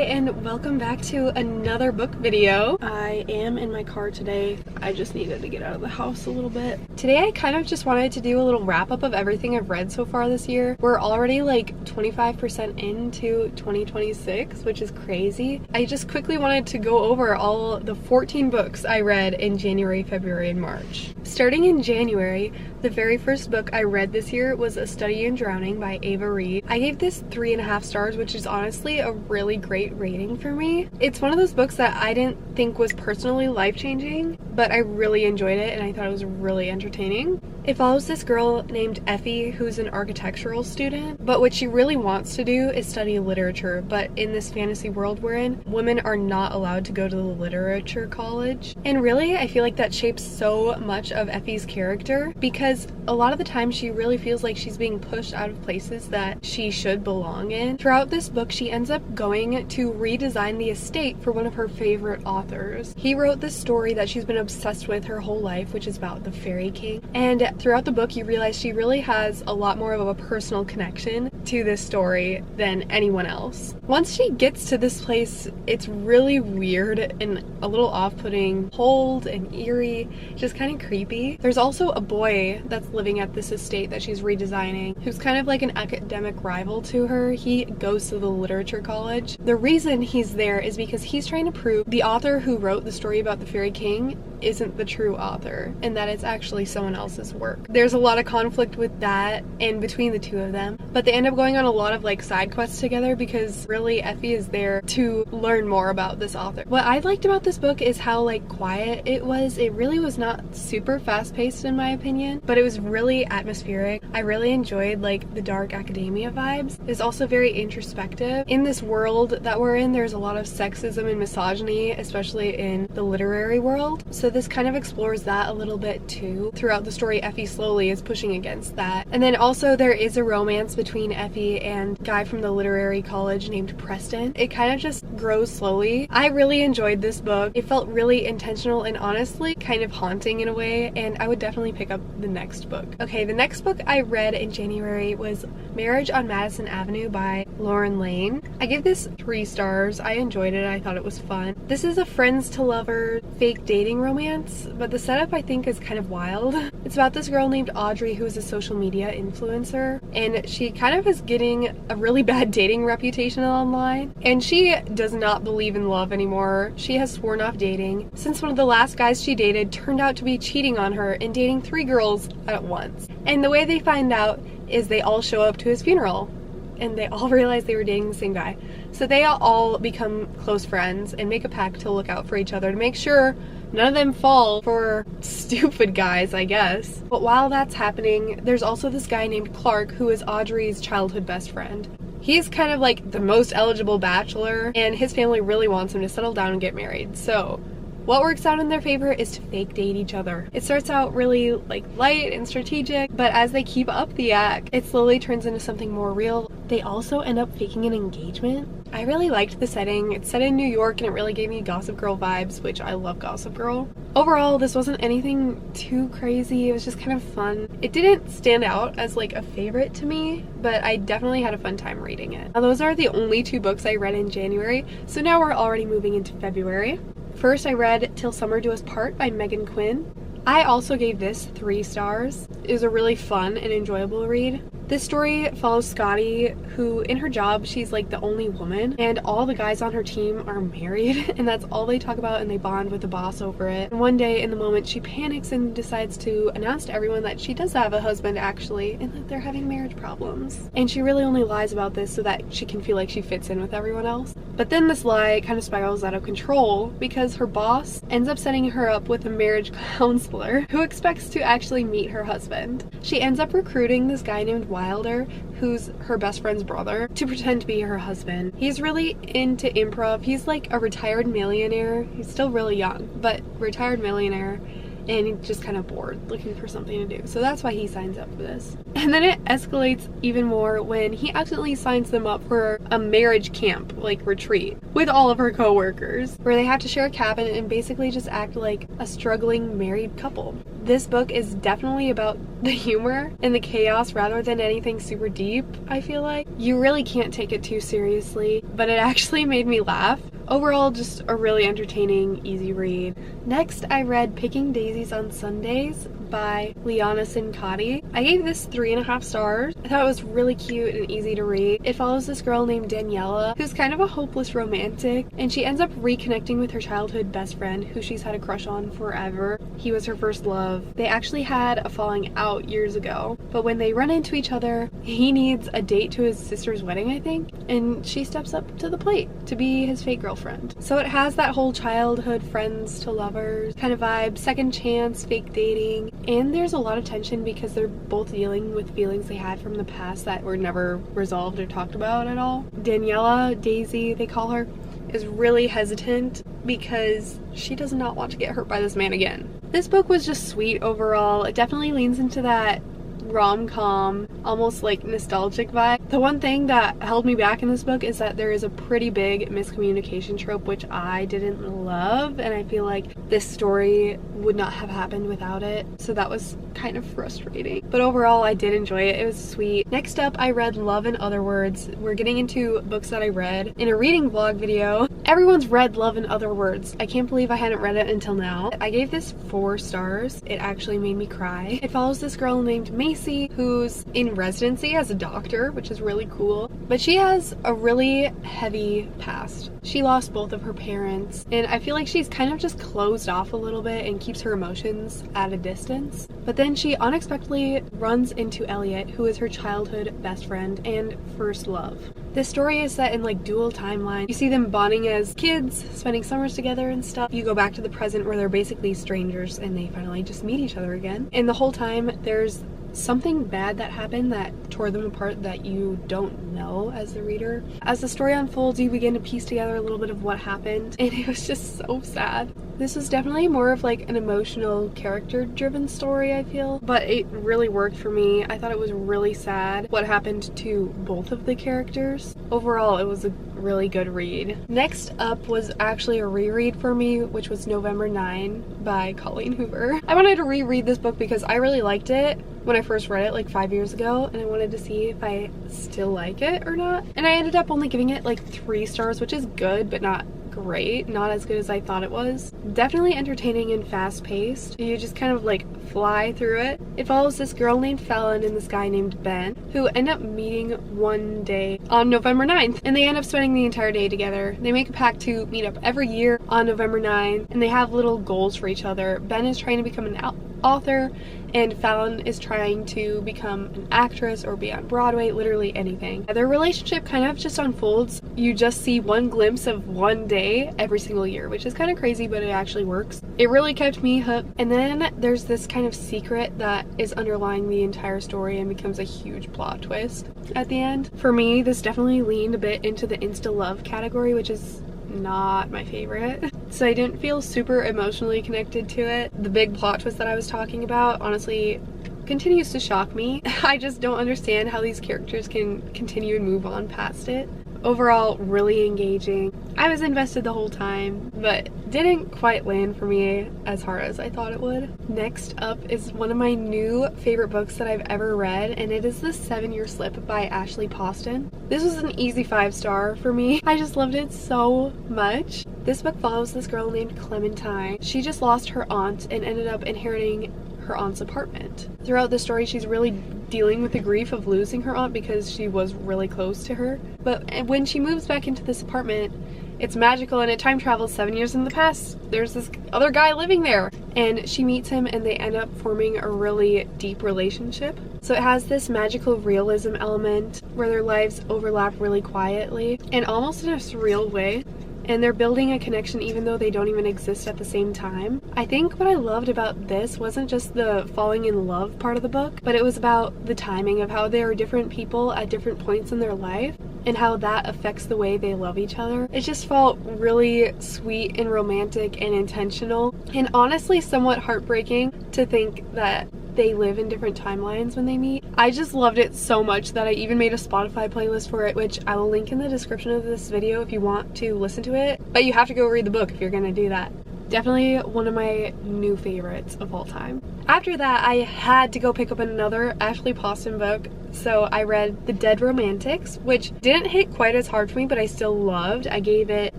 and welcome back to another book video. I am in my car today. I just needed to get out of the house a little bit. Today I kind of just wanted to do a little wrap up of everything I've read so far this year. We're already like 25% into 2026, which is crazy. I just quickly wanted to go over all the 14 books I read in January, February, and March. Starting in January, the very first book I read this year was A Study in Drowning by Ava Reed. I gave this 3.5 stars, which is honestly a really great rating for me. It's one of those books that I didn't think was personally life-changing, but I really enjoyed it and I thought it was really entertaining. It follows this girl named Effie who's an architectural student, but what she really wants to do is study literature, but in this fantasy world we're in, women are not allowed to go to the literature college. And really, I feel like that shapes so much of Effie's character because a lot of the time she really feels like she's being pushed out of places that she should belong in. Throughout this book, she ends up going to redesign the estate for one of her favorite authors. He wrote this story that she's been obsessed with her whole life, which is about the Fairy King. And throughout the book, you realize she really has a lot more of a personal connection to this story than anyone else. Once she gets to this place, it's really weird and a little off-putting, cold and eerie, just kind of creepy. There's also a boy that's living at this estate that she's redesigning, who's kind of like an academic rival to her. He goes to the literature college. The reason he's there is because he's trying to prove the author who wrote the story about the Fairy King isn't the true author and that it's actually someone else's work. There's a lot of conflict with that and between the two of them, but they end up going on a lot of like side quests together because really Effie is there to learn more about this author. What I liked about this book is how like quiet it was. It really was not super fast-paced in my opinion, but it was really atmospheric. I really enjoyed like the dark academia vibes. It's also very introspective. In this world that we're in, there's a lot of sexism and misogyny, especially in the literary world. So this kind of explores that a little bit too. Throughout the story, Effie slowly is pushing against that. And then also there is a romance between Effie and a guy from the literary college named Preston. It kind of just grows slowly. I really enjoyed this book. It felt really intentional and honestly kind of haunting in a way, and I would definitely pick up the next book. Okay, the next book I read in January was Marriage on Madison Avenue by Lauren Lane. I give this 3 stars. I enjoyed it. I thought it was fun. This is a friends to lover fake dating romance, but the setup I think is kind of wild. It's about this girl named Audrey who is a social media influencer, and she kind of is getting a really bad dating reputation online, and she does not believe in love anymore. She has sworn off dating since one of the last guys she dated turned out to be cheating on her and dating 3 girls at once. And the way they find out is they all show up to his funeral and they all realize they were dating the same guy. So they all become close friends and make a pact to look out for each other to make sure none of them fall for stupid guys, I guess. But while that's happening, there's also this guy named Clark who is Audrey's childhood best friend. He's kind of like the most eligible bachelor, and his family really wants him to settle down and get married. So what works out in their favor is to fake date each other. It starts out really like light and strategic, but as they keep up the act, it slowly turns into something more real. They also end up faking an engagement. I really liked the setting. It's set in New York and it really gave me Gossip Girl vibes, which I love Gossip Girl. Overall, this wasn't anything too crazy. It was just kind of fun. It didn't stand out as like a favorite to me, but I definitely had a fun time reading it. Now, those are the only 2 books I read in January, so now we're already moving into February. First, I read Till Summer Do Us Part by Megan Quinn. I also gave this 3 stars. It was a really fun and enjoyable read. This story follows Scotty, who in her job, she's like the only woman, and all the guys on her team are married, and that's all they talk about, and they bond with the boss over it. And one day in the moment, she panics and decides to announce to everyone that she does have a husband actually, and that they're having marriage problems. And she really only lies about this so that she can feel like she fits in with everyone else. But then this lie kind of spirals out of control because her boss ends up setting her up with a marriage counselor who expects to actually meet her husband. She ends up recruiting this guy named Wilder, who's her best friend's brother, to pretend to be her husband. He's really into improv. He's like a retired millionaire. He's still really young, but retired millionaire. and just kind of bored, looking for something to do. So that's why he signs up for this. And then it escalates even more when he accidentally signs them up for a marriage camp, like retreat, with all of her co-workers, where they have to share a cabin and basically just act like a struggling married couple. This book is definitely about the humor and the chaos rather than anything super deep, I feel like. You really can't take it too seriously, but it actually made me laugh. Overall, just a really entertaining, easy read. Next, I read Picking Daisies on Sundays by Liana Sincotti. I gave this 3.5 stars. I thought it was really cute and easy to read. It follows this girl named Daniela, who's kind of a hopeless romantic, and she ends up reconnecting with her childhood best friend, who she's had a crush on forever. He was her first love. They actually had a falling out years ago, but when they run into each other, he needs a date to his sister's wedding, I think, and she steps up to the plate to be his fake girlfriend. So it has that whole childhood friends to lovers kind of vibe, second chance, fake dating, and there's a lot of tension because they're both dealing with feelings they had from the past that were never resolved or talked about at all. Daniela, Daisy, they call her, is really hesitant because she does not want to get hurt by this man again. This book was just sweet overall. It definitely leans into that rom-com, almost like nostalgic vibe. The one thing that held me back in this book is that there is a pretty big miscommunication trope, which I didn't love, and I feel like this story would not have happened without it, so that was kind of frustrating. But overall, I did enjoy it. It was sweet. Next up, I read Love in Other Words. We're getting into books that I read in a reading vlog video. Everyone's read Love in Other Words. I can't believe I hadn't read it until now. I gave this 4 stars. It actually made me cry. It follows this girl named Macy, who's in residency as a doctor, which is really cool, but she has a really heavy past. She lost both of her parents, and I feel like she's kind of just closed off a little bit and keeps her emotions at a distance. But then she unexpectedly runs into Elliot, who is her childhood best friend and first love. This story is set in like dual timeline. You see them bonding as kids, spending summers together and stuff. You go back to the present where they're basically strangers and they finally just meet each other again. And the whole time there's something bad that happened that tore them apart that you don't know as the reader. As the story unfolds, you begin to piece together a little bit of what happened, and it was just so sad. This was definitely more of like an emotional, character-driven story, I feel, but it really worked for me. I thought it was really sad what happened to both of the characters. Overall, it was a really good read. Next up was actually a reread for me, which was November 9 by Colleen Hoover. I wanted to reread this book because I really liked it when I first read it like 5 years ago, and I wanted to see if I still like it or not. And I ended up only giving it like 3 stars, which is good, but not great. Not as good as I thought it was. Definitely entertaining and fast-paced. You just kind of like fly through it. It follows this girl named Fallon and this guy named Ben, who end up meeting one day on November 9th, and they end up spending the entire day together. They make a pact to meet up every year on November 9th, and they have little goals for each other. Ben is trying to become an author, and Fallon is trying to become an actress or be on Broadway, literally anything. Their relationship kind of just unfolds. You just see one glimpse of one day every single year, which is kind of crazy, but it actually works. It really kept me hooked. And then there's this kind of secret that is underlying the entire story and becomes a huge plot twist at the end. For me, this definitely leaned a bit into the insta-love category, which is not my favorite. So I didn't feel super emotionally connected to it. The big plot twist that I was talking about honestly continues to shock me. I just don't understand how these characters can continue and move on past it. Overall, really engaging. I was invested the whole time, but didn't quite land for me as hard as I thought it would. Next up is one of my new favorite books that I've ever read, and it is The 7-Year Slip by Ashley Poston. This was an easy 5-star for me. I just loved it so much. This book follows this girl named Clementine. She just lost her aunt and ended up inheriting her aunt's apartment. Throughout the story, she's really dealing with the grief of losing her aunt because she was really close to her. But when she moves back into this apartment, it's magical and it time travels 7 years in the past. There's this other guy living there, and she meets him and they end up forming a really deep relationship. So it has this magical realism element where their lives overlap really quietly and almost in a surreal way. And they're building a connection even though they don't even exist at the same time. I think what I loved about this wasn't just the falling in love part of the book, but it was about the timing of how they are different people at different points in their life. and how that affects the way they love each other. It just felt really sweet and romantic and intentional, and honestly somewhat heartbreaking to think that they live in different timelines when they meet. I just loved it so much that I even made a Spotify playlist for it, which I will link in the description of this video if you want to listen to it. But you have to go read the book if you're gonna do that. Definitely one of my new favorites of all time. After that, I had to go pick up another Ashley Poston book, so I read The Dead Romantics, which didn't hit quite as hard for me, but I still loved. I gave it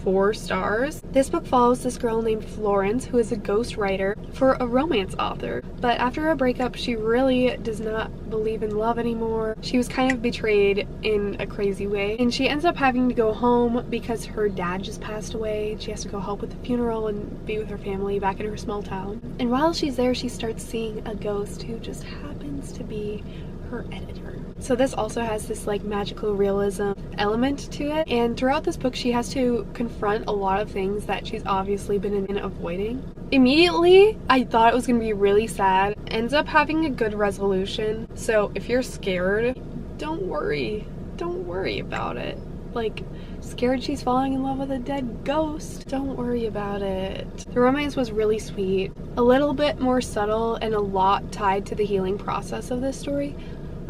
4 stars. This book follows this girl named Florence, who is a ghost writer for a romance author. But after a breakup, she really does not believe in love anymore. She was kind of betrayed in a crazy way, and she ends up having to go home because her dad just passed away. She has to go help with the funeral and be with her family back in her small town. And while she's there, she starts seeing a ghost who just happens to be her editor. So this also has this like magical realism element to it, and throughout this book she has to confront a lot of things that she's obviously been avoiding. Immediately I thought it was gonna be really sad. Ends up having a good resolution, so if you're scared, don't worry about it. Like, scared she's falling in love with a dead ghost, don't worry about it. The romance was really sweet, a little bit more subtle, and a lot tied to the healing process of this story.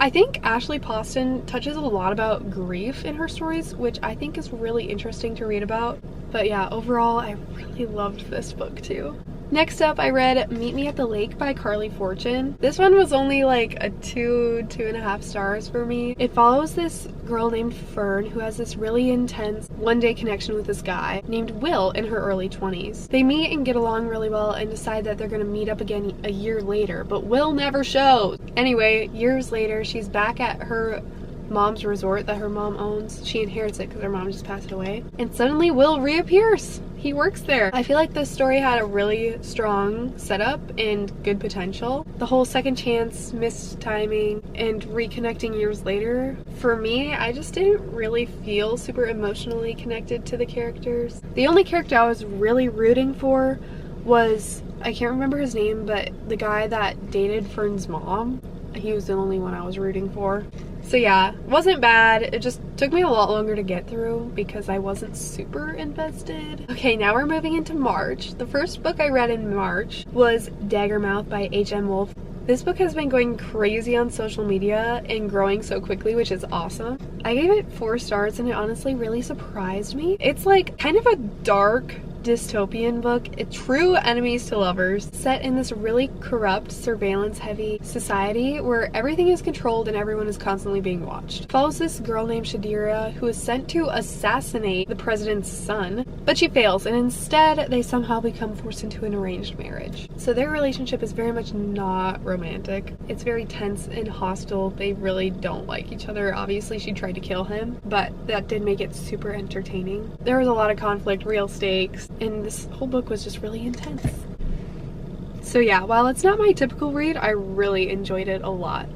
I think Ashley Poston touches a lot about grief in her stories, which I think is really interesting to read about. But yeah, overall, I really loved this book too. Next up, I read Meet Me at the Lake by Carly Fortune. This one was only like a 2.5 stars for me. It follows this girl named Fern who has this really intense one-day connection with this guy named Will in her early 20s. They meet and get along really well and decide that they're gonna meet up again a year later, but Will never shows. Anyway, years later, she's back at her mom's resort that her mom owns. She inherits it because her mom just passed away. And suddenly Will reappears. He works there. I feel like this story had a really strong setup and good potential. The whole second chance, missed timing, and reconnecting years later. For me, I just didn't really feel super emotionally connected to the characters. The only character I was really rooting for was, I can't remember his name, but the guy that dated Fern's mom. He was the only one I was rooting for. So yeah, wasn't bad. It just took me a lot longer to get through because I wasn't super invested. Okay, now we're moving into March. The first book I read in March was Daggermouth by H.M. Wolf. This book has been going crazy on social media and growing so quickly, which is awesome. I gave it 4 stars and it honestly really surprised me. It's like kind of a dark dystopian book. It's true enemies to lovers, set in this really corrupt, surveillance-heavy society where everything is controlled and everyone is constantly being watched. It follows this girl named Shadira who is sent to assassinate the president's son, but she fails, and instead they somehow become forced into an arranged marriage. So their relationship is very much not romantic. It's very tense and hostile. They really don't like each other. Obviously she tried to kill him, but that did make it super entertaining. There was a lot of conflict, real stakes, and this whole book was just really intense. So yeah, while it's not my typical read, I really enjoyed it a lot.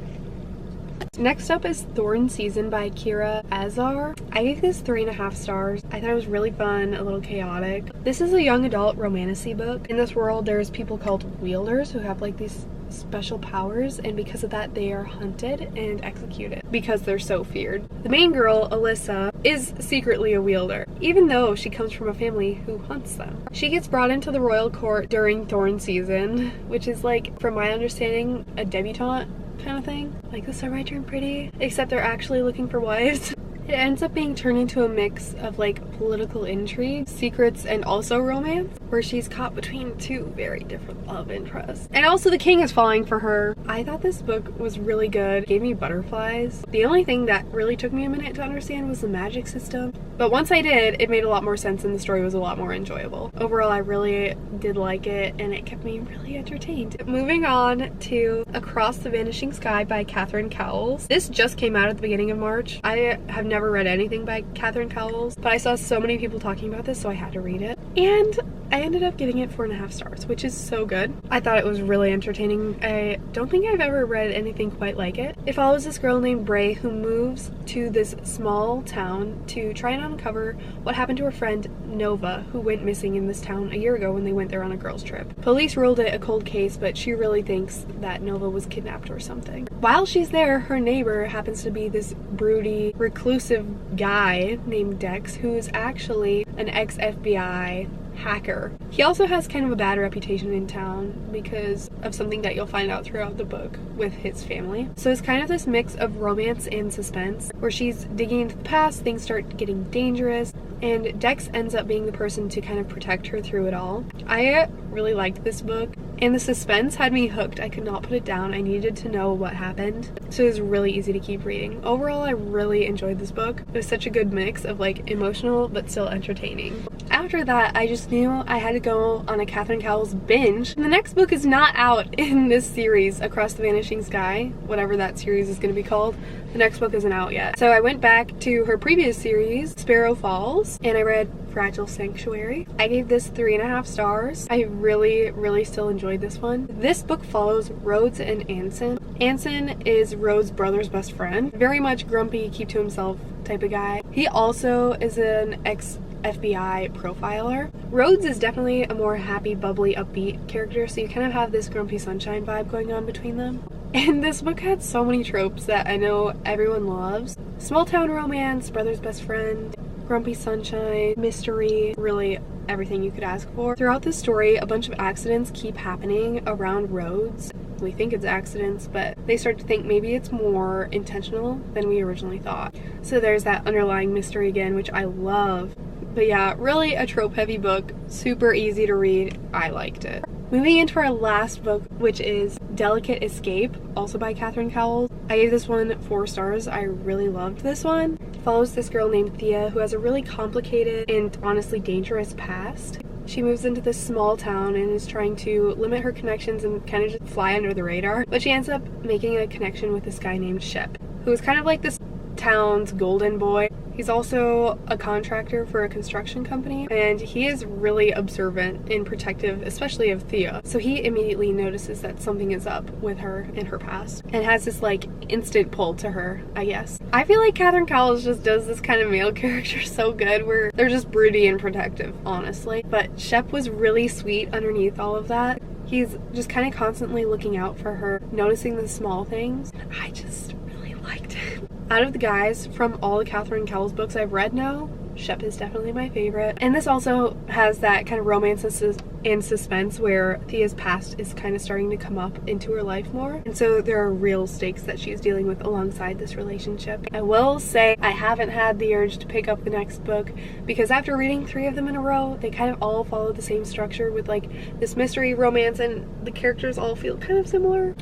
Next up is Thorn Season by Kira Azar. I gave this 3.5 stars. I thought it was really fun, a little chaotic. This is a young adult romantasy book. In this world, there's people called wielders who have like these special powers, and because of that they are hunted and executed because they're so feared. The main girl, Alyssa, is secretly a wielder, even though she comes from a family who hunts them. She gets brought into the royal court during Thorn Season, which is like, from my understanding, a debutante kind of thing. Like the So My Turn Pretty, except they're actually looking for wives. It ends up being turned into a mix of like political intrigue, secrets, and also romance, where she's caught between 2 very different love interests. And also the king is falling for her. I thought this book was really good. It gave me butterflies. The only thing that really took me a minute to understand was the magic system. But once I did, it made a lot more sense and the story was a lot more enjoyable. Overall, I really did like it and it kept me really entertained. Moving on to Across the Vanishing Sky by Catherine Crowley. This just came out at the beginning of March. I have never read anything by Catherine Crowley, but I saw so many people talking about this, so I had to read it. And I ended up getting it 4.5 stars, which is so good. I thought it was really entertaining. I don't think I've ever read anything quite like it. It follows this girl named Bray who moves to this small town to try on uncover what happened to her friend Nova, who went missing in this town a year ago when they went there on a girls' trip. Police ruled it a cold case, but she really thinks that Nova was kidnapped or something. While she's there, her neighbor happens to be this broody, reclusive guy named Dex, who's actually an ex-FBI hacker. He also has kind of a bad reputation in town because of something that you'll find out throughout the book with his family. So it's kind of this mix of romance and suspense where she's digging into the past, things start getting dangerous, and Dex ends up being the person to kind of protect her through it all. I really liked this book, and the suspense had me hooked. I could not put it down. I needed to know what happened, so it was really easy to keep reading. Overall, I really enjoyed this book. It was such a good mix of like emotional but still entertaining. After that, I just knew I had to go on a Catherine Crowley's binge. The next book is not out in this series, Across the Vanishing Sky, whatever that series is going to be called. The next book isn't out yet. So I went back to her previous series, Sparrow Falls, and I read Fragile Sanctuary. I gave this 3.5 stars. I really still enjoyed this one. This book follows Rhodes and Anson. Anson is Rhodes' brother's best friend. Very much grumpy, keep to himself type of guy. He also is an ex-FBI profiler. Rhodes is definitely a more happy, bubbly, upbeat character, so you kind of have this grumpy sunshine vibe going on between them. And this book had so many tropes that I know everyone loves. Small town romance, brother's best friend, grumpy sunshine, mystery, really everything you could ask for. Throughout this story, a bunch of accidents keep happening around Rhodes. We think it's accidents, but they start to think maybe it's more intentional than we originally thought. So there's that underlying mystery again, which I love. But yeah, really a trope-heavy book, super easy to read. I liked it. Moving into our last book, which is Delicate Escape, also by Catherine Crowley. I gave this one 4 stars. I really loved this one. It follows this girl named Thea who has a really complicated and honestly dangerous past. She moves into this small town and is trying to limit her connections and kind of just fly under the radar. But she ends up making a connection with this guy named Shep, who is kind of like this town's golden boy. He's also a contractor for a construction company, and he is really observant and protective, especially of Thea. So he immediately notices that something is up with her in her past and has this like instant pull to her, I guess. I feel like Catherine Crowley just does this kind of male character so good where they're just broody and protective, honestly. But Shep was really sweet underneath all of that. He's just kind of constantly looking out for her, noticing the small things. I just really liked it. Out of the guys from all the Catherine Crowley's books I've read now, Shep is definitely my favorite. And this also has that kind of romance and suspense where Thea's past is kind of starting to come up into her life more. And so there are real stakes that she's dealing with alongside this relationship. I will say I haven't had the urge to pick up the next book because after reading 3 of them in a row, they kind of all follow the same structure with like this mystery, romance, and the characters all feel kind of similar.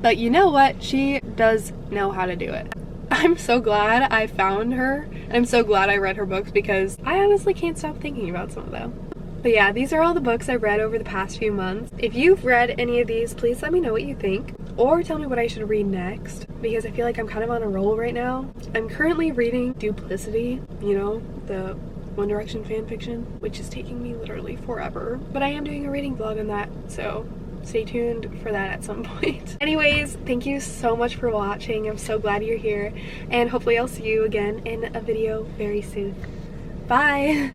But you know what? She does know how to do it. I'm so glad I found her, and I'm so glad I read her books because I honestly can't stop thinking about some of them. But yeah, these are all the books I've read over the past few months. If you've read any of these, please let me know what you think, or tell me what I should read next, because I feel like I'm kind of on a roll right now. I'm currently reading Duplicity, you know, the One Direction fanfiction, which is taking me literally forever. But I am doing a reading vlog on that, so stay tuned for that at some point. Anyways, thank you so much for watching. I'm so glad you're here, and hopefully I'll see you again in a video very soon. Bye!